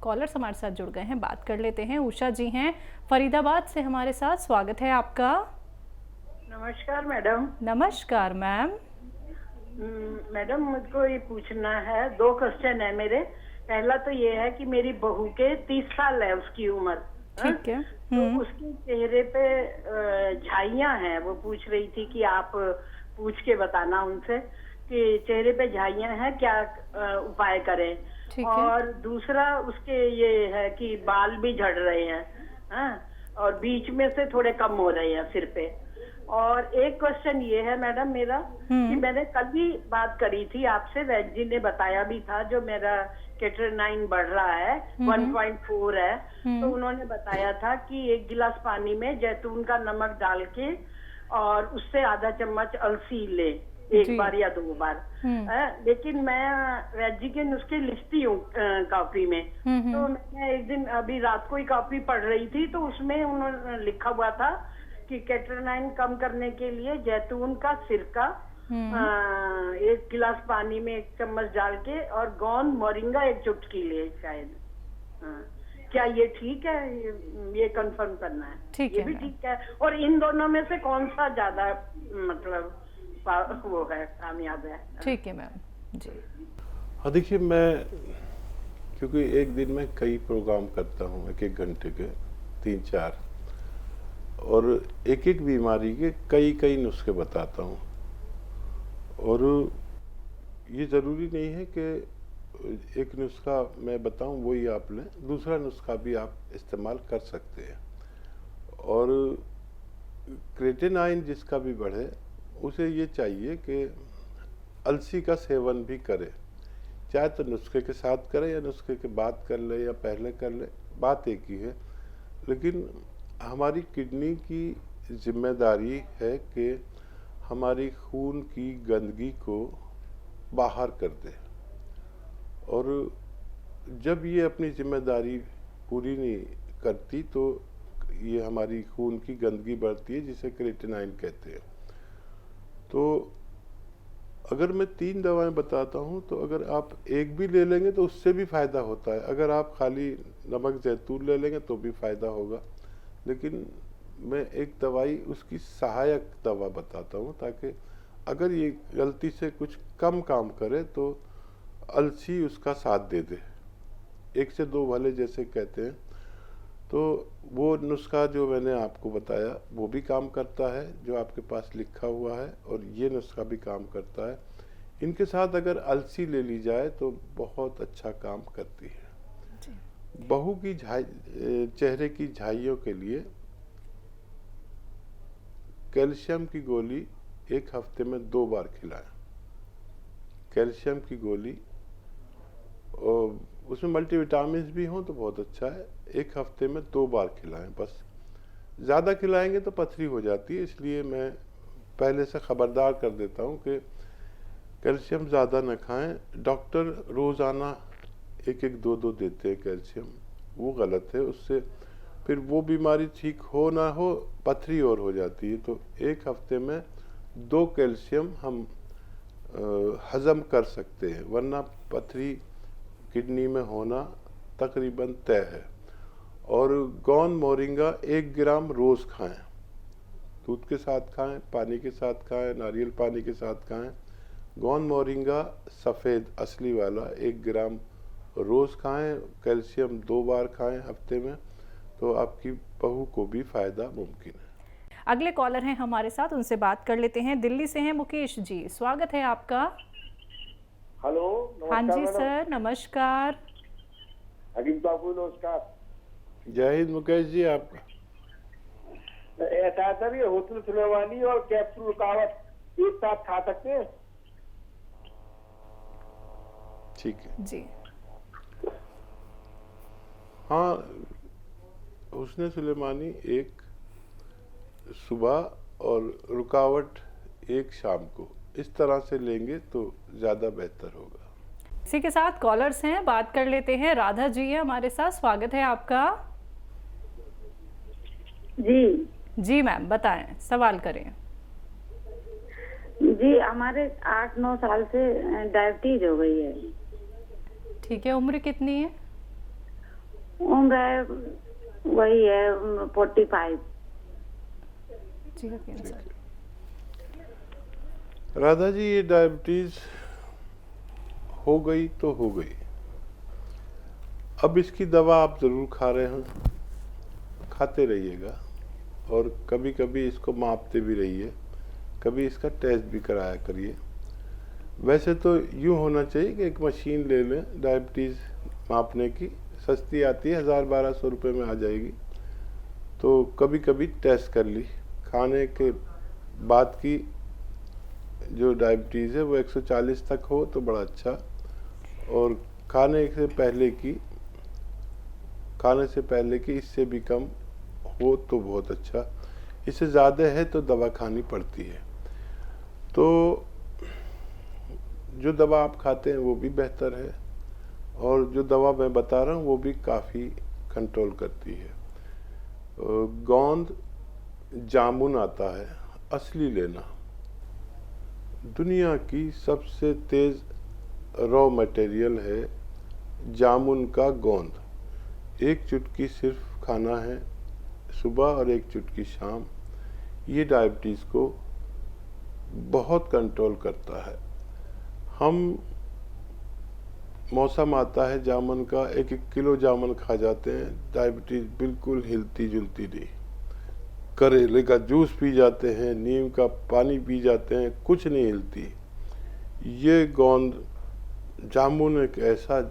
Callers हमारे साथ जुड़ गए हैं, बात कर लेते हैं। उषा जी हैं फरीदाबाद से हमारे साथ, स्वागत है आपका। नमस्कार मैडम। नमस्कार मैम। मैडम मुझको ये पूछना है, 2 क्वेश्चन है मेरे। पहला तो ये है कि मेरी बहू के 30 साल है उसकी उम्र। ठीक है। तो उसके चेहरे पे झाइयाँ हैं। वो पूछ रही थी कि आप पूछ के बताना उनसे कि चेहरे पे झाइयाँ हैं, क्या उपाय करें। ठीक है। और दूसरा उसके ये है कि बाल भी झड़ रहे हैं, हाँ, और बीच में से थोड़े कम हो रहे हैं सिर पे। और एक क्वेश्चन ये है मैडम मेरा कि मैंने कल भी बात करी थी आपसे, वैद्य जी ने बताया भी था, जो मेरा केटरनाइन बढ़ रहा है 1.4 है, तो उन्होंने बताया था कि 1 गिलास पानी में जैतून का नमक डाल के और उससे आधा चम्मच अलसी ले, 1 बार या 2 बार। लेकिन मैं वैद्य जी के नुस्खे लिखती हूँ कॉपी में। तो मैंने एक दिन अभी रात को ही कॉपी पढ़ रही थी, तो उसमें उन्होंने लिखा हुआ था कि केटरनाइन कम करने के लिए जैतून का सिरका 1 गिलास पानी में 1 चम्मच डाल के और गोंद मोरिंगा 1 चुटकी ले शायद। क्या ये ठीक है? ये कंफर्म करना है। ठीक ये है भी मैम। ठीक है। और इन दोनों में से कौन सा ज्यादा मतलब वो है, कामयाब है? ठीक है मैम जी। हाँ देखिए, मैं क्योंकि एक दिन में कई प्रोग्राम करता हूँ, 1-1 घंटे के 3-4, और एक बीमारी के कई नुस्खे बताता हूँ। और ये ज़रूरी नहीं है कि एक नुस्खा मैं बताऊँ वही आप लें, दूसरा नुस्खा भी आप इस्तेमाल कर सकते हैं। और क्रेटिनाइन जिसका भी बढ़े, उसे ये चाहिए कि अलसी का सेवन भी करे, चाहे तो नुस्खे के साथ करे या नुस्खे के बाद कर ले या पहले कर ले, बात एक ही है। लेकिन हमारी किडनी की जिम्मेदारी है कि हमारी खून की गंदगी को बाहर कर दे, और जब ये अपनी जिम्मेदारी पूरी नहीं करती तो ये हमारी खून की गंदगी बढ़ती है, जिसे क्रेटिनाइन कहते हैं। तो अगर मैं 3 दवाएं बताता हूं, तो अगर आप एक भी ले लेंगे तो उससे भी फ़ायदा होता है। अगर आप खाली नमक जैतून ले लेंगे तो भी फ़ायदा होगा। लेकिन मैं एक दवाई उसकी सहायक दवा बताता हूं, ताकि अगर ये गलती से कुछ कम काम करे तो अलसी उसका साथ दे दे, 1 से 2 भले जैसे कहते हैं। तो वो नुस्खा जो मैंने आपको बताया वो भी काम करता है, जो आपके पास लिखा हुआ है, और ये नुस्खा भी काम करता है। इनके साथ अगर अलसी ले ली जाए तो बहुत अच्छा काम करती है। बहू की चेहरे की झाइयों के लिए कैल्शियम की गोली 1 हफ्ते में 2 बार खिलाएं। कैल्शियम की गोली, और उसमें मल्टीविटामिन भी हों तो बहुत अच्छा है। 1 हफ्ते में 2 बार खिलाएं बस। ज़्यादा खिलाएंगे तो पथरी हो जाती है, इसलिए मैं पहले से खबरदार कर देता हूं कि कैल्शियम ज़्यादा न खाएं। डॉक्टर रोज़ाना 1-1, 2-2 देते हैं कैल्शियम, वो गलत है। उससे फिर वो बीमारी ठीक हो ना हो, पथरी और हो जाती है। तो 1 हफ्ते में 2 कैल्शियम हम हजम कर सकते हैं, वरना पथरी किडनी में होना तकरीबन तय है। और गोंद मोरिंगा 1 ग्राम रोज़ खाएं, दूध के साथ खाएं, पानी के साथ खाएं, नारियल पानी के साथ खाएं। गोंद मोरिंगा सफ़ेद असली वाला 1 ग्राम रोज़ खाएं। कैल्शियम 2 बार खाएं हफ्ते में, तो आपकी बहू को भी फ़ायदा मुमकिन है। अगले कॉलर हैं हमारे साथ, उनसे बात कर लेते हैं। दिल्ली से हैं मुकेश जी, स्वागत है आपका। हेलो, हाँ नमस्कार जी मैडम। सर, नमस्कार। अजीत बाबू नमस्कार। जय हिंद मुकेश जी। आपका ऐसा सर, ये होटल सुलेमानी और कैप्सूल रुकावट एक साथ खा सकते हैं? ठीक है जी। हाँ, हुस्न सुलेमानी 1 सुबह और रुकावट 1 शाम को, इस तरह से लेंगे तो ज़्यादा बेहतर होगा। इसी के साथ कॉलर्स हैं, बात कर लेते हैं। राधा जी है हमारे साथ, स्वागत है आपका। जी मैम बताएं, सवाल करें। जी, हमारे 8-9 साल से डायबिटीज हो गई है। ठीक है, उम्र कितनी है? उम्र है वही है 45। जी का कैंसर। राधा जी, ये डायबिटीज हो गई तो हो गई। अब इसकी दवा आप जरूर खा रहे हैं, खाते रहिएगा और कभी कभी इसको मापते भी रहिए, कभी इसका टेस्ट भी कराया करिए। वैसे तो यूँ होना चाहिए कि एक मशीन ले लें डायबिटीज़ मापने की, सस्ती आती है, 1000-1200 रुपये में आ जाएगी। तो कभी कभी टेस्ट कर ली। खाने के बाद की जो डायबिटीज़ है वो 140 तक हो तो बड़ा अच्छा, और खाने से पहले की इससे भी कम हो तो बहुत अच्छा। इससे ज़्यादा है तो दवा खानी पड़ती है। तो जो दवा आप खाते हैं वो भी बेहतर है, और जो दवा मैं बता रहा हूँ वो भी काफ़ी कंट्रोल करती है। गोंद जामुन आता है, असली लेना। दुनिया की सबसे तेज़ रॉ मटेरियल है जामुन का गोंद। एक चुटकी सिर्फ खाना है सुबह और एक चुटकी शाम। ये डायबिटीज़ को बहुत कंट्रोल करता है। हम मौसम आता है जामुन का, 1-1 किलो जामुन खा जाते हैं, डायबिटीज़ बिल्कुल हिलती जुलती नहीं। करेले का जूस पी जाते हैं, नीम का पानी पी जाते हैं, कुछ नहीं हिलती। ये गोंद जामुन एक ऐसा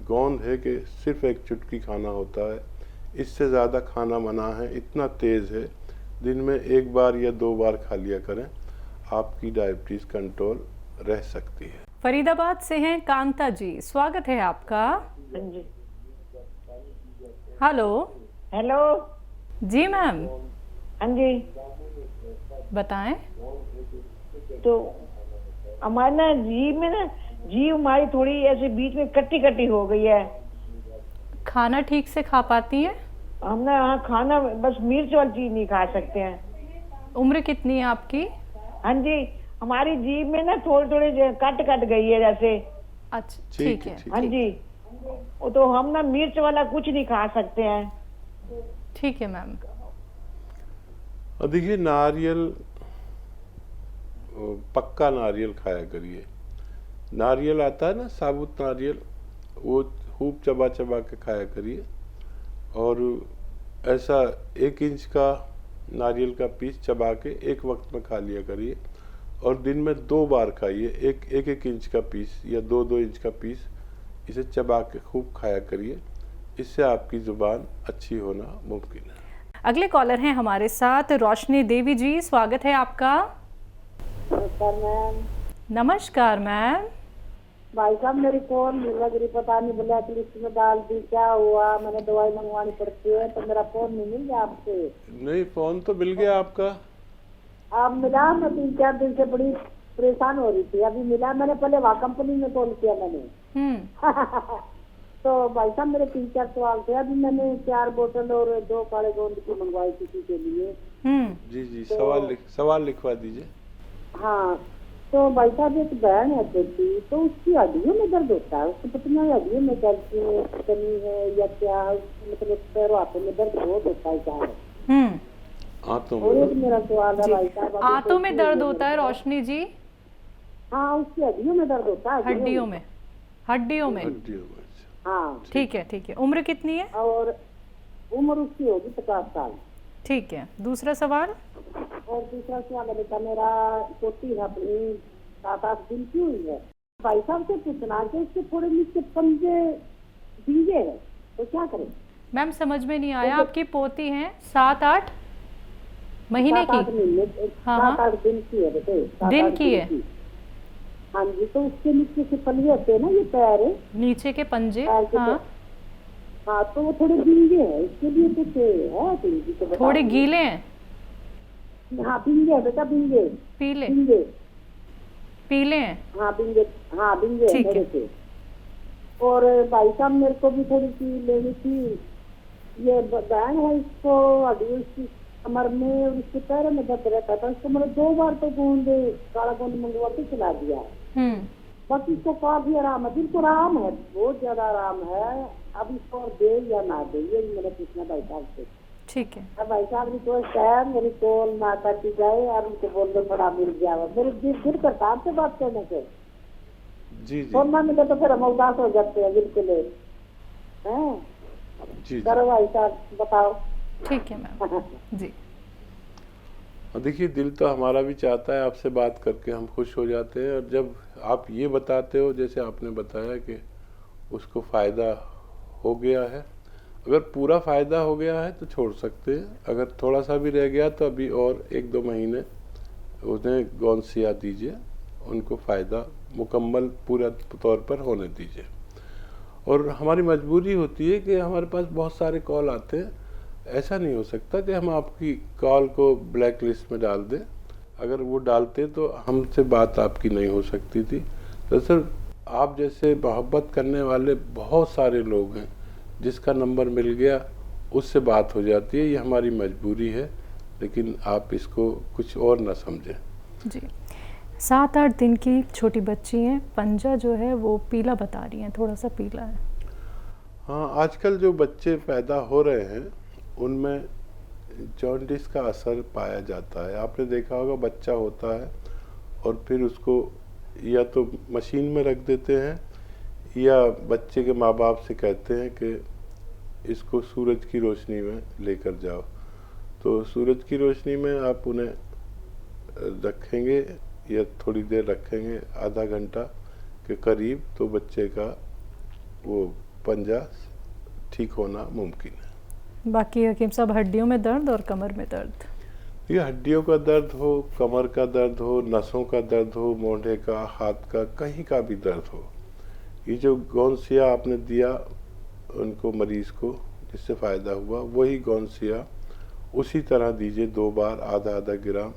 गोंद है कि सिर्फ एक चुटकी खाना होता है, इससे ज़्यादा खाना मना है, इतना तेज़ है। दिन में 1 बार या 2 बार खा लिया करें, आपकी डायबिटीज़ कंट्रोल रह सकती है। फरीदाबाद से हैं कांता जी, स्वागत है आपका। हाँ जी। हेलो। हेलो। जी मैम, हाँ जी। बताएं। तो हमारे ना जीभ में ना, जीभ हमारी थोड़ी ऐसे बीच में कट्टी कट्टी हो गई है। खाना ठीक से खा पाती हैं? हम ना हाँ, खाना बस मिर्च वाली चीज नहीं खा सकते हैं। उम्र कितनी है आपकी? हाँ जी, हमारी जीभ में ना थोड़ी थोड़ी कट गई है जैसे। अच्छा, ठीक है। हाँ जी, वो तो हम ना मिर्च वाला कुछ नहीं खा सकते हैं। ठीक है मैम। और देखिए, नारियल, पक्का नारियल खाया करिए। नारियल आता है ना, साबुत नारियल, वो खूब चबा चबा के खाया करिए। और ऐसा 1 इंच का नारियल का पीस चबा के एक वक्त में खा लिया करिए, और दिन में 2 बार खाइए। एक इंच का पीस या 2-2 इंच का पीस, इसे चबा के खूब खाया करिए। इससे आपकी जुबान अच्छी होना मुमकिन है। अगले कॉलर हैं हमारे साथ रोशनी देवी जी, स्वागत है आपका। नमस्कार मैम। नमस्कार मैम। भाई साहब मेरी फोन मिल पता नहीं, ब्लैक लिस्ट में डाल दी, क्या हुआ? मैंने दवाई मंगवानी पड़ती है तो मेरा फोन नहीं मिल गया आपसे। नहीं, फोन तो मिल गया आपका। आप मिला? मैं 3-4 दिन से बड़ी परेशान हो रही थी, अभी मिला। मैंने पहले वहाँ कंपनी में कॉल किया मैंने। तो भाई साहब मेरे 3-4 सवाल थे। अभी मैंने 4 बोतल और 2 काले गोंद की मंगवाई किसी के लिए। जी, तो, सवाल लिखवा दीजिए। हाँ, तो भाई साहब एक बहन है बेटी, तो उसकी हड्डियों में दर्द होता है। उसको पता नहीं हड्डियों में दर्द की कमी है या क्या, मतलब पैरों हाथों में दर्द बहुत होता है क्या है? और एक मेरा सवाल है भाई साहब, आंतों में दर्द होता है रोशनी जी? हाँ, उसकी हड्डियों में दर्द होता है। हड्डियों में। हाँ, ठीक है। उम्र कितनी है? और उम्र उसकी होगी 50 साल। ठीक है। दूसरा सवाल? और दूसरा सवाल है बेटा, मेरा छोटी है अपनी 7-8 दिन की हुई है। भाई साहब से पूछना कि उसके थोड़े नीचे पंजे भीगे है, तो क्या करें? मैम समझ में नहीं आया, आपकी पोती है 7-8 महीने की? 7-8 दिन की है बेटे। दिन की है? हाँ जी, तो उसके नीचे से पंजे होते हैं ना, ये पैर नीचे के पंजे। हाँ, तो वो थोड़े भीगे हैं, इसके लिए कुछ है? तो थोड़े गीले हैं? हाँ, भीगे है बेटा, भीगे। पीले हैं? हाँ, भीगे है थोड़े से। और भाई साहब मेरे को भी थोड़ी सी लेनी थी। ये बहन है, इसको हड्डी उसकी कमर में और उसके पैरों में दर्द रहता था। उसको मैंने 2 बार तो काला गोंद मंगवा के खिला दिया है। बाकी इसको काफी आराम है, दिल को आराम है, बहुत ज्यादा आराम है। अब इसको दे या ना दे, ये मैंने पूछना भाई साहब से। ठीक है। अब भाई साहब रिक्वेस्ट है मेरी, कॉल ना काटी जाए और उनको बोल दो थोड़ा मिल जाए, मेरे दिल करता आपसे बात करने से। जी जी फोन ना मिले तो फिर हम उदास हो जाते हैं बिल्कुल। हैं जी करो भाई साहब, बताओ। ठीक है मैम जी। देखिए, दिल तो हमारा भी चाहता है आपसे बात करके, हम खुश हो जाते हैं। और जब आप ये बताते हो, जैसे आपने बताया कि उसको फ़ायदा हो गया है, अगर पूरा फ़ायदा हो गया है तो छोड़ सकते हैं, अगर थोड़ा सा भी रह गया तो अभी और 1-2 महीने उन्हें गौनसिया दीजिए, उनको फ़ायदा मुकम्मल पूरा तौर पर होने दीजिए। और हमारी मजबूरी होती है कि हमारे पास बहुत सारे कॉल आते हैं, ऐसा नहीं हो सकता कि हम आपकी कॉल को ब्लैक लिस्ट में डाल दें। अगर वो डालते तो हमसे बात आपकी नहीं हो सकती थी। दरअसल आप जैसे मोहब्बत करने वाले बहुत सारे लोग हैं, जिसका नंबर मिल गया उससे बात हो जाती है, ये हमारी मजबूरी है, लेकिन आप इसको कुछ और ना समझें। जी। 7-8 दिन की छोटी बच्ची हैं, पंजा जो है वो पीला बता रही हैं, थोड़ा सा पीला है। हाँ, आजकल जो बच्चे पैदा हो रहे हैं उनमें जॉन्डिस का असर पाया जाता है। आपने देखा होगा, बच्चा होता है और फिर उसको या तो मशीन में रख देते हैं या बच्चे के माँ बाप से कहते हैं कि इसको सूरज की रोशनी में लेकर जाओ। तो सूरज की रोशनी में आप उन्हें रखेंगे या थोड़ी देर रखेंगे, आधा घंटा के करीब, तो बच्चे का वो पंजा ठीक होना मुमकिन है। बाकी हकीम साहब, हड्डियों में दर्द और कमर में दर्द? ये हड्डियों का दर्द हो, कमर का दर्द हो, नसों का दर्द हो, मोढ़े का, हाथ का, कहीं का भी दर्द हो, ये जो गौनसिया आपने दिया उनको, मरीज को, जिससे फ़ायदा हुआ, वही गौनसिया उसी तरह दीजिए 2 बार, आधा ग्राम।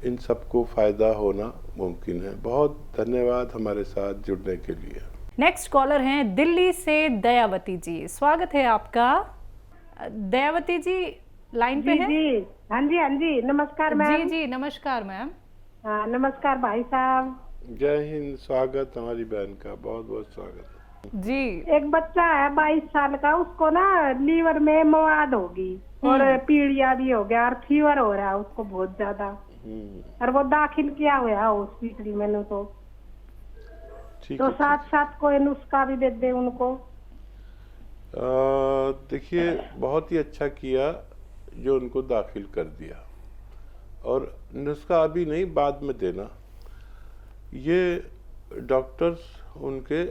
इन सबको फ़ायदा होना मुमकिन है। बहुत धन्यवाद हमारे साथ जुड़ने के लिए। नेक्स्ट कॉलर हैं दिल्ली से दयावती जी, स्वागत है आपका। दयावती जी लाइन पे हैं? जी हाँ जी नमस्कार मैम। जी जी नमस्कार मैम। हाँ नमस्कार भाई साहब। जय हिंद, स्वागत हमारी बहन का, बहुत बहुत स्वागत जी। एक बच्चा है 22 साल का, उसको ना लीवर में मवाद होगी और पीड़िया भी हो गया और फीवर हो रहा है उसको बहुत ज्यादा, और वो दाखिल किया हुआ है हॉस्पिटल में। तो साथ कोई नुस्खा भी दे दे उनको। देखिए, बहुत ही अच्छा किया जो उनको दाखिल कर दिया, और नुस्खा अभी नहीं, बाद में देना। ये डॉक्टर्स उनके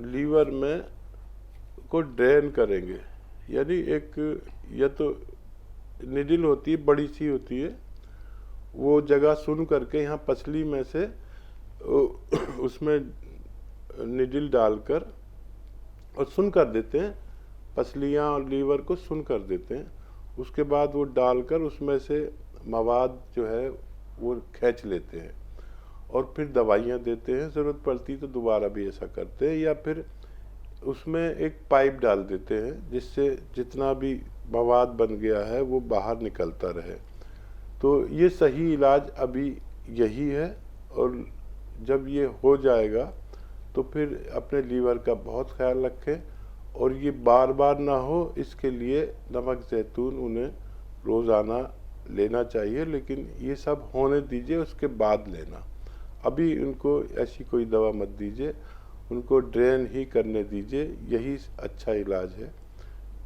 लीवर में को ड्रेन करेंगे, यानी एक या तो निडिल होती है, बड़ी सी होती है, वो जगह सुन करके यहाँ पसली में से उसमें निडिल डालकर और सुन कर देते हैं, पसलियाँ और लीवर को सुन कर देते हैं। उसके बाद वो डालकर उसमें से मवाद जो है वो खींच लेते हैं और फिर दवाइयाँ देते हैं। ज़रूरत पड़ती तो दोबारा भी ऐसा करते हैं, या फिर उसमें एक पाइप डाल देते हैं जिससे जितना भी मवाद बन गया है वो बाहर निकलता रहे। तो ये सही इलाज अभी यही है, और जब ये हो जाएगा तो फिर अपने लीवर का बहुत ख्याल रखें, और ये बार बार ना हो, इसके लिए नमक जैतून उन्हें रोज़ाना लेना चाहिए, लेकिन ये सब होने दीजिए, उसके बाद लेना। अभी उनको ऐसी कोई दवा मत दीजिए, उनको ड्रेन ही करने दीजिए, यही अच्छा इलाज है।